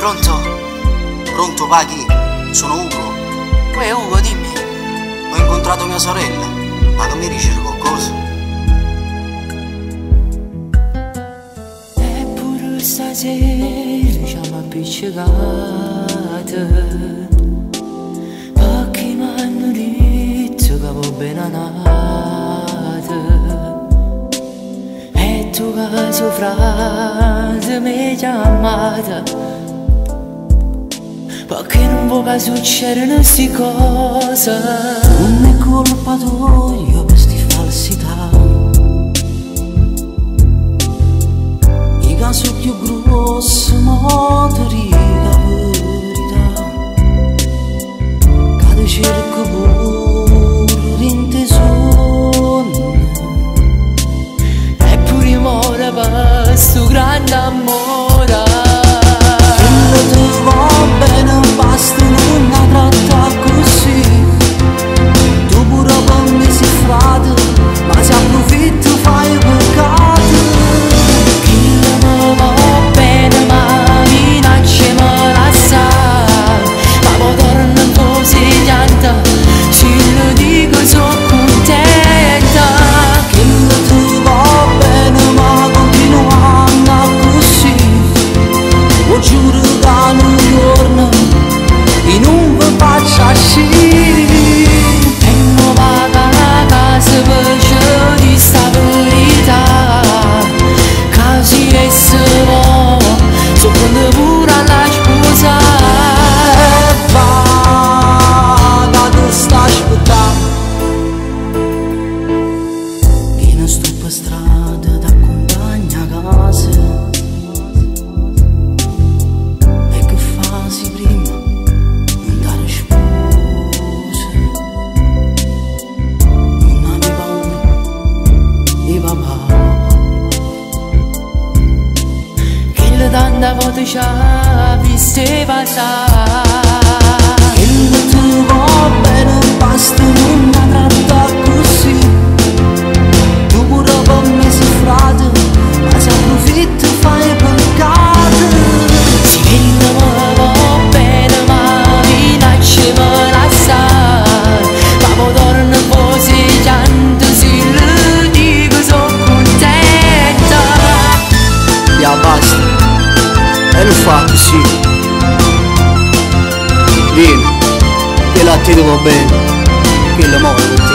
Pronto? Pronto, paghi? Sono Ugo. Poi Ugo, dimmi. Ho incontrato mia sorella. Ma che mi dici qualcosa? Eppure stasera ci siamo appiccicati, perché mi hanno detto che va bene nata. E tu che sei frate mi hai chiamata, perché non vuoi che succedano queste cose. Non è colpa tua queste falsità. I casi più grossi ma ti dico la verità. Che ti cerco pure in te sonno, Eppure muore per sto grande amore. quello ti va bene, basta non la tratta così. Tu pure per me sei frate, ma se approfitti fai peccato. Chi mi va bene ma minacce me la sa, ma poi torno così tanta, se lo dico sono contenta. Quello ti va bene ma continua così. Lo giuro che un giorno e non vi faccio uscire. E non vado a casa per cercare sta verità, che si è solo, sono pure alla sposa. E va, che ti sta aspettando. Che non sto per strada, ti accompagna a casa. E che fasi prima? Non dare spose. Non avevi paura di papà. Che le tante volte ci ha viste passare. Quello ti va bene, basta non la tratta così. Tu pure per me sei frate, ma se approfitti fai peccato. Sì, che non mi va bene ma minacce me la sa, ma poi torno così tanto, se lo dico sono contenta. Ya basta, e l'ho fatto sì. Vieni, che la ti va bene, che la muore.